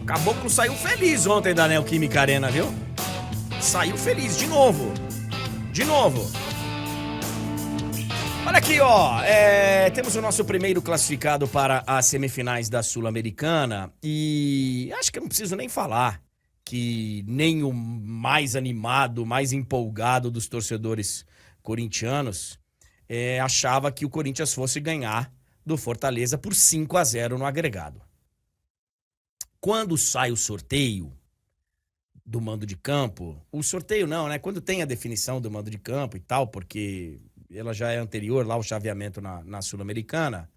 Caboclo saiu feliz ontem da Neoquímica Arena, viu? Saiu feliz de novo. De novo. Olha aqui, ó. Temos o nosso primeiro classificado para as semifinais da Sul-Americana. E acho que eu não preciso nem falar que nem o mais animado, mais empolgado dos torcedores corintianos achava que o Corinthians fosse ganhar do Fortaleza por 5-0 no agregado. Quando sai o sorteio do mando de campo, o sorteio não, né? Quando tem a definição do mando de campo e tal, porque ela já é anterior lá ao chaveamento na Sul-Americana,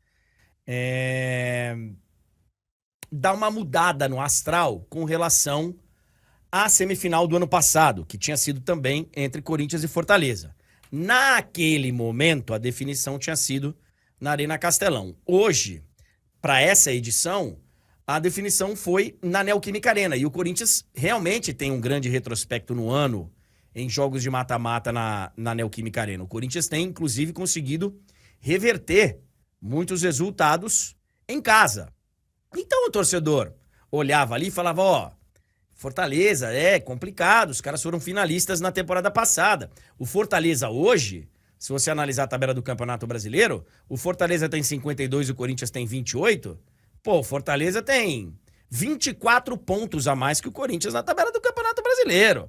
dá uma mudada no astral com relação à semifinal do ano passado, que tinha sido também entre Corinthians e Fortaleza. Naquele momento, a definição tinha sido na Arena Castelão. Hoje, para essa edição, a definição foi na Neoquímica Arena. E o Corinthians realmente tem um grande retrospecto no ano em jogos de mata-mata na Neoquímica Arena. O Corinthians tem, inclusive, conseguido reverter muitos resultados em casa. Então o torcedor olhava ali e falava, ó, Fortaleza é complicado, os caras foram finalistas na temporada passada. O Fortaleza hoje, se você analisar a tabela do Campeonato Brasileiro, o Fortaleza tem 52 e o Corinthians tem 28. Pô, o Fortaleza tem 24 pontos a mais que o Corinthians na tabela do Campeonato Brasileiro.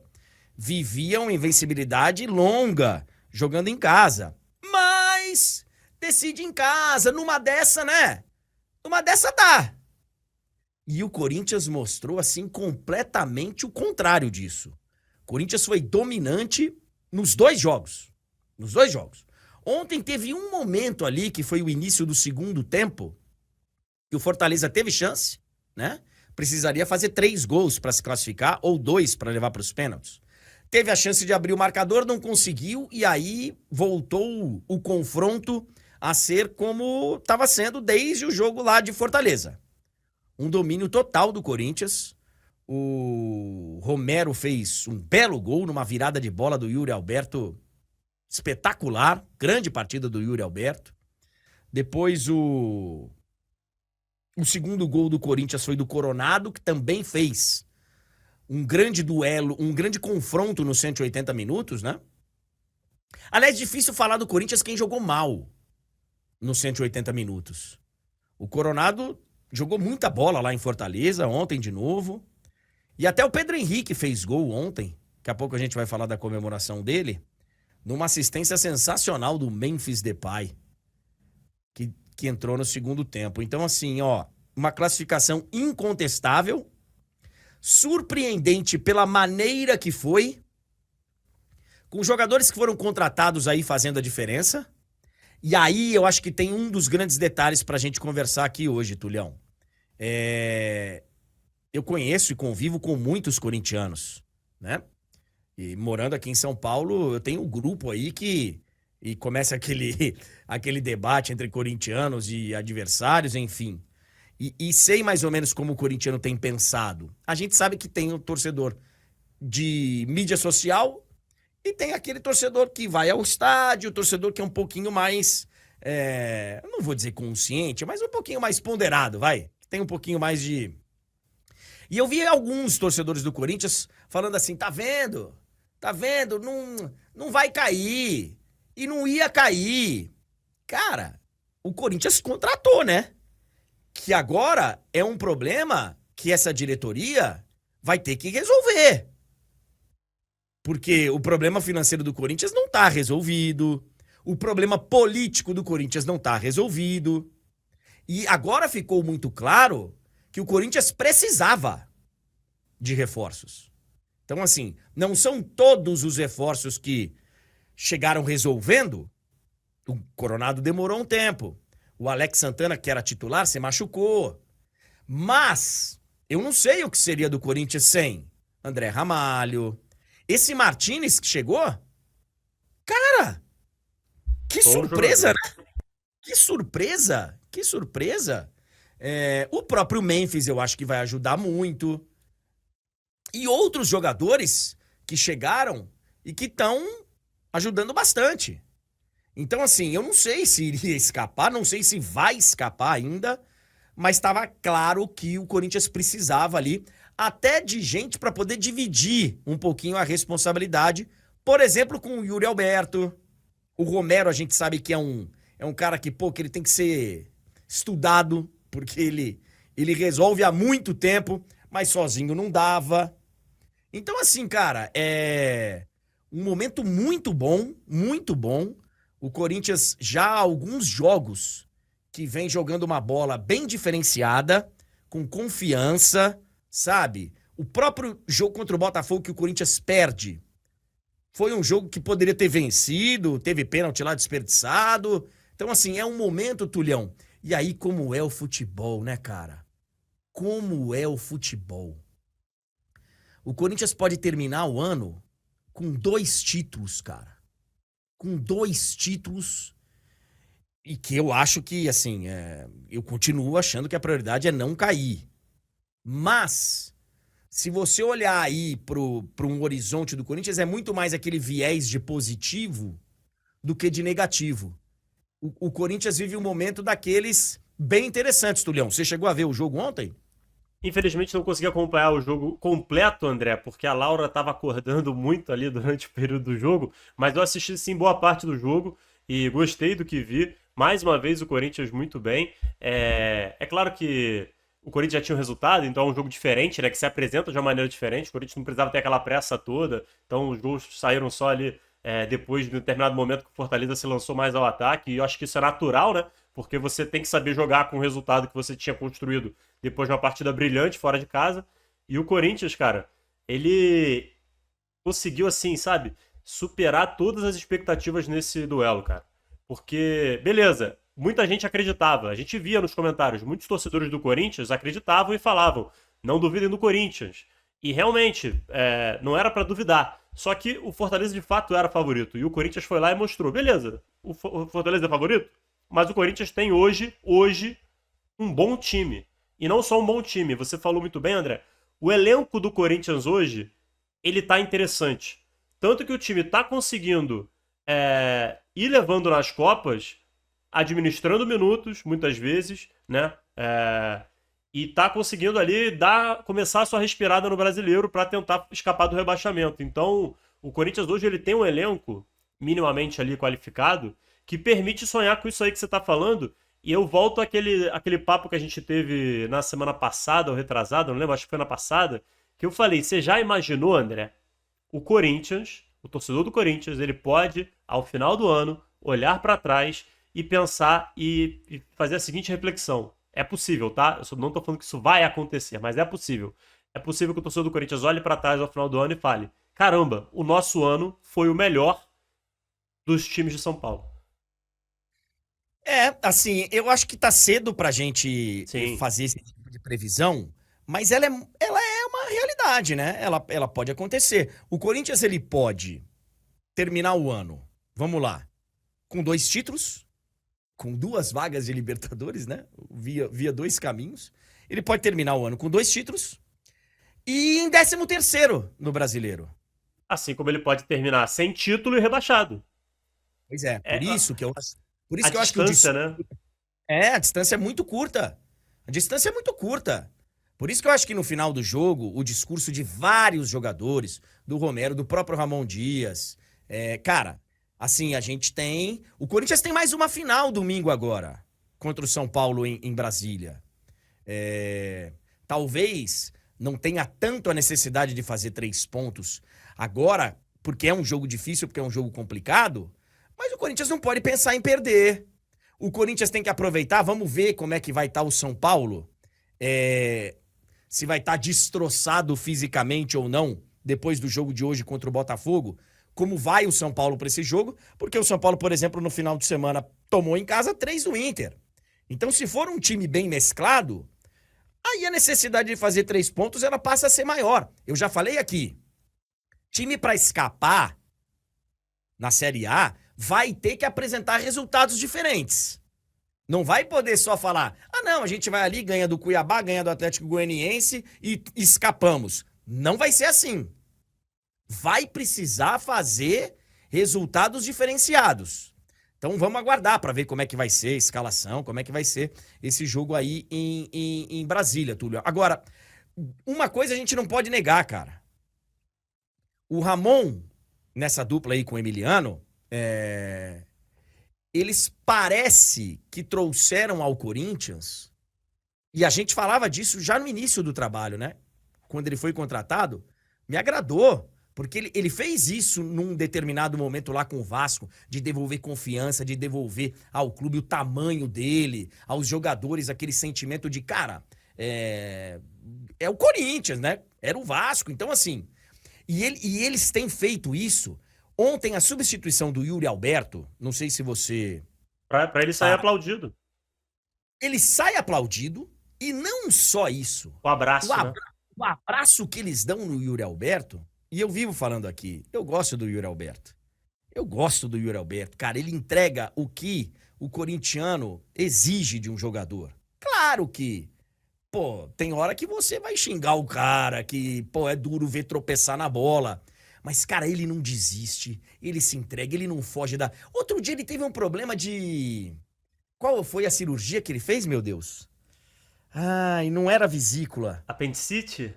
Vivia uma invencibilidade longa, jogando em casa. Mas decide em casa, numa dessa, né? Numa dessa dá. E o Corinthians mostrou, assim, completamente o contrário disso. O Corinthians foi dominante nos dois jogos. Nos dois jogos. Ontem teve um momento ali, que foi o início do segundo tempo, que o Fortaleza teve chance, né? Precisaria fazer 3 gols para se classificar, ou 2 para levar para os pênaltis. Teve a chance de abrir o marcador, não conseguiu, e aí voltou o confronto a ser como estava sendo desde o jogo lá de Fortaleza. Um domínio total do Corinthians. O Romero fez um belo gol numa virada de bola do Yuri Alberto. Espetacular. Grande partida do Yuri Alberto. Depois o segundo gol do Corinthians foi do Coronado, que também fez um grande duelo, um grande confronto nos 180 minutos, né? Aliás, difícil falar do Corinthians quem jogou mal nos 180 minutos. O Coronado jogou muita bola lá em Fortaleza, ontem de novo. E até o Pedro Henrique fez gol ontem. Daqui a pouco a gente vai falar da comemoração dele. Numa assistência sensacional do Memphis Depay, que entrou no segundo tempo. Então, assim, ó, uma classificação incontestável, surpreendente pela maneira que foi, com jogadores que foram contratados aí fazendo a diferença. E aí eu acho que tem um dos grandes detalhes pra gente conversar aqui hoje, Tulhão. Eu conheço e convivo com muitos corintianos, né? E morando aqui em São Paulo, eu tenho um grupo aí e começa aquele debate entre corintianos e adversários, enfim. E sei mais ou menos como o corintiano tem pensado. A gente sabe que tem o torcedor de mídia social e tem aquele torcedor que vai ao estádio, o torcedor que é um pouquinho mais, não vou dizer consciente, mas um pouquinho mais ponderado, vai. Tem um pouquinho mais de... E eu vi alguns torcedores do Corinthians falando assim, tá vendo? Tá vendo? Não vai cair. E não ia cair. Cara, o Corinthians contratou, né? Que agora é um problema que essa diretoria vai ter que resolver. Porque o problema financeiro do Corinthians não tá resolvido. O problema político do Corinthians não tá resolvido. E agora ficou muito claro que o Corinthians precisava de reforços. Então, assim, não são todos os reforços que chegaram resolvendo. O Coronado demorou um tempo. O Alex Santana, que era titular, se machucou. Mas eu não sei o que seria do Corinthians sem André Ramalho. Esse Martínez que chegou, cara, que surpresa, né? Que surpresa, que surpresa. O próprio Memphis eu acho que vai ajudar muito. E outros jogadores que chegaram e que estão ajudando bastante. Então, assim, eu não sei se iria escapar, não sei se vai escapar ainda, mas estava claro que o Corinthians precisava ali até de gente para poder dividir um pouquinho a responsabilidade. Por exemplo, com o Yuri Alberto. O Romero, a gente sabe que é um cara que ele tem que ser estudado, porque ele resolve há muito tempo, mas sozinho não dava. Então, assim, cara, é um momento muito bom, muito bom. O Corinthians já há alguns jogos que vem jogando uma bola bem diferenciada, com confiança, sabe? O próprio jogo contra o Botafogo que o Corinthians perde foi um jogo que poderia ter vencido, teve pênalti lá desperdiçado. Então, assim, é um momento, Tulhão. E aí, como é o futebol, né, cara? Como é o futebol? O Corinthians pode terminar o ano com 2 títulos, cara. Com 2 títulos. E que eu acho que, assim, eu continuo achando que a prioridade é não cair. Mas, se você olhar aí pro um horizonte do Corinthians, é muito mais aquele viés de positivo do que de negativo. O Corinthians vive um momento daqueles bem interessantes, Tulhão. Você chegou a ver o jogo ontem? Infelizmente não consegui acompanhar o jogo completo, André, porque a Laura estava acordando muito ali durante o período do jogo, mas eu assisti sim boa parte do jogo e gostei do que vi. Mais uma vez o Corinthians muito bem. É claro que o Corinthians já tinha um resultado, então é um jogo diferente, né, que se apresenta de uma maneira diferente. O Corinthians não precisava ter aquela pressa toda, então os gols saíram só ali depois de um determinado momento que o Fortaleza se lançou mais ao ataque, e eu acho que isso é natural, né, porque você tem que saber jogar com o resultado que você tinha construído depois de uma partida brilhante fora de casa. E o Corinthians, cara, ele conseguiu, assim, sabe, superar todas as expectativas nesse duelo, cara. Porque, beleza, muita gente acreditava, a gente via nos comentários, muitos torcedores do Corinthians acreditavam e falavam, não duvidem do Corinthians. E realmente, não era pra duvidar. Só que o Fortaleza de fato era favorito. E o Corinthians foi lá e mostrou, beleza, o Fortaleza é favorito, mas o Corinthians tem hoje, um bom time. E não só um bom time, você falou muito bem, André. O elenco do Corinthians hoje, ele tá interessante. Tanto que o time tá conseguindo ir levando nas Copas, administrando minutos, muitas vezes, né? E tá conseguindo ali começar a sua respirada no Brasileiro para tentar escapar do rebaixamento. Então, o Corinthians hoje ele tem um elenco minimamente ali qualificado que permite sonhar com isso aí que você tá falando. E eu volto àquele papo que a gente teve na semana passada, ou retrasada, não lembro, acho que foi na passada, que eu falei, você já imaginou, André, o Corinthians, o torcedor do Corinthians, ele pode, ao final do ano, olhar para trás e pensar e fazer a seguinte reflexão. É possível, tá? Eu não tô falando que isso vai acontecer, mas é possível. É possível que o torcedor do Corinthians olhe para trás ao final do ano e fale: caramba, o nosso ano foi o melhor dos times de São Paulo. Assim, eu acho que tá cedo pra gente Sim. fazer esse tipo de previsão, mas ela é uma realidade, né? Ela pode acontecer. O Corinthians, ele pode terminar o ano, vamos lá, com 2 títulos, com 2 vagas de Libertadores, né? Via 2 caminhos. Ele pode terminar o ano com 2 títulos e em 13º no Brasileiro. Assim como ele pode terminar sem título e rebaixado. Pois é, É, por a isso que eu acho que distância, né? a distância é muito curta. A distância é muito curta. Por isso que eu acho que no final do jogo, o discurso de vários jogadores, do Romero, do próprio Ramon Dias, cara, assim, a gente tem. O Corinthians tem mais uma final domingo agora, contra o São Paulo em Brasília. Talvez não tenha tanto a necessidade de fazer 3 pontos agora, porque é um jogo difícil, porque é um jogo complicado, mas o Corinthians não pode pensar em perder. O Corinthians tem que aproveitar, vamos ver como é que vai estar o São Paulo. Se vai estar destroçado fisicamente ou não, depois do jogo de hoje contra o Botafogo. Como vai o São Paulo para esse jogo? Porque o São Paulo, por exemplo, no final de semana tomou em casa 3 do Inter. Então, se for um time bem mesclado, aí a necessidade de fazer 3 pontos ela passa a ser maior. Eu já falei aqui, time para escapar na Série A vai ter que apresentar resultados diferentes. Não vai poder só falar, não, a gente vai ali, ganha do Cuiabá, ganha do Atlético Goianiense e escapamos. Não vai ser assim. Vai precisar fazer resultados diferenciados. Então vamos aguardar para ver como é que vai ser a escalação, como é que vai ser esse jogo aí em Brasília, Túlio. Agora, uma coisa a gente não pode negar, cara. O Ramon, nessa dupla aí com o Emiliano, eles parece que trouxeram ao Corinthians, e a gente falava disso já no início do trabalho, né? Quando ele foi contratado, me agradou. Porque ele fez isso num determinado momento lá com o Vasco, de devolver confiança, de devolver ao clube o tamanho dele, aos jogadores aquele sentimento de, cara, é o Corinthians, né? Era o Vasco. Então, assim, e eles têm feito isso. Ontem, a substituição do Yuri Alberto, não sei se você... Pra ele sair aplaudido. Ele sai aplaudido, e não só isso. O abraço, né? O abraço que eles dão no Yuri Alberto... E eu vivo falando aqui, eu gosto do Yuri Alberto. Eu gosto do Yuri Alberto. Cara, ele entrega o que o corintiano exige de um jogador. Claro que, pô, tem hora que você vai xingar o cara, que, pô, é duro ver tropeçar na bola. Mas, cara, ele não desiste, ele se entrega, ele não foge da... Outro dia ele teve um problema de... Qual foi a cirurgia que ele fez, meu Deus? Ai, não era vesícula. Apendicite?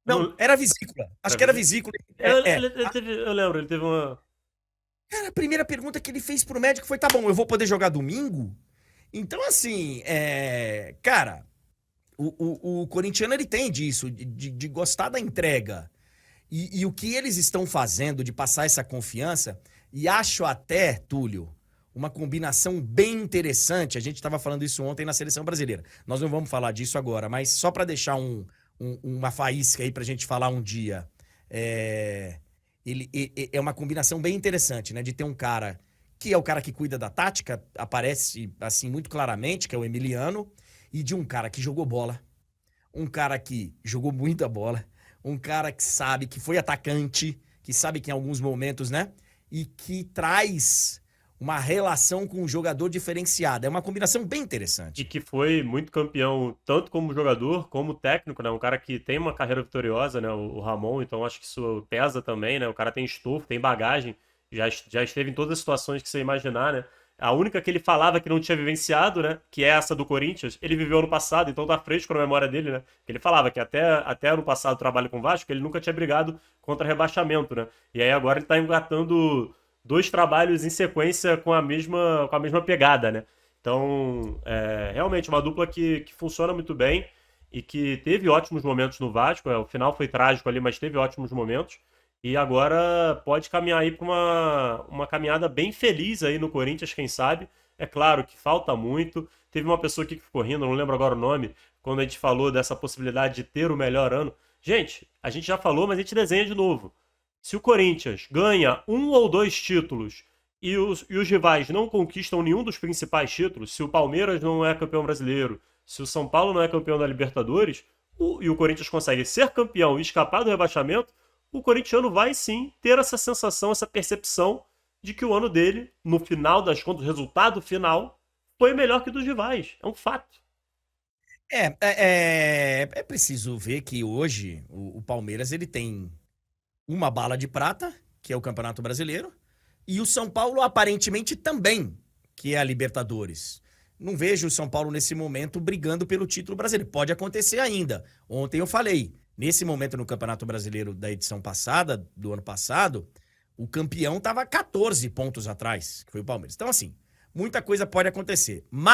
Não, era vesícula. Acho que era vesícula. Eu lembro, ele teve uma... Cara, a primeira pergunta que ele fez pro médico foi, tá bom, eu vou poder jogar domingo? Então, assim, cara, o corintiano, ele tem disso, de gostar da entrega. E o que eles estão fazendo de passar essa confiança, e acho até, Túlio, uma combinação bem interessante. A gente estava falando isso ontem na Seleção Brasileira. Nós não vamos falar disso agora, mas só para deixar uma faísca aí pra gente falar um dia. Ele é uma combinação bem interessante, né? De ter um cara que é o cara que cuida da tática, aparece assim muito claramente, que é o Emiliano, e de um cara que jogou bola, um cara que jogou muita bola, um cara que sabe que foi atacante, que sabe que em alguns momentos, né? E que traz uma relação com um jogador diferenciada. É uma combinação bem interessante. E que foi muito campeão, tanto como jogador, como técnico, né? Um cara que tem uma carreira vitoriosa, né? O Ramon, então acho que isso pesa também, né? O cara tem estofo, tem bagagem, já esteve em todas as situações que você imaginar, né? A única que ele falava que não tinha vivenciado, né? Que é essa do Corinthians, ele viveu ano passado, então tá fresco na memória dele, né? Que ele falava que até ano passado trabalho com o Vasco, ele nunca tinha brigado contra rebaixamento, né? E aí agora ele tá engatando 2 trabalhos em sequência com a mesma pegada, né? Então, realmente uma dupla que funciona muito bem e que teve ótimos momentos no Vasco. O final foi trágico ali, mas teve ótimos momentos. E agora pode caminhar aí para uma caminhada bem feliz aí no Corinthians, quem sabe. É claro que falta muito. Teve uma pessoa aqui que ficou rindo, não lembro agora o nome, quando a gente falou dessa possibilidade de ter o melhor ano. Gente, a gente já falou, mas a gente desenha de novo. Se o Corinthians ganha 1 ou 2 títulos e os rivais não conquistam nenhum dos principais títulos, se o Palmeiras não é campeão brasileiro, se o São Paulo não é campeão da Libertadores, e o Corinthians consegue ser campeão e escapar do rebaixamento, o corintiano vai sim ter essa sensação, essa percepção de que o ano dele, no final das contas, o resultado final, foi melhor que o dos rivais. É um fato. É preciso ver que hoje o Palmeiras ele tem uma bala de prata, que é o Campeonato Brasileiro, e o São Paulo aparentemente também, que é a Libertadores. Não vejo o São Paulo nesse momento brigando pelo título brasileiro. Pode acontecer ainda. Ontem eu falei, nesse momento no Campeonato Brasileiro da edição passada, do ano passado, o campeão estava 14 pontos atrás, que foi o Palmeiras. Então assim, muita coisa pode acontecer. Mas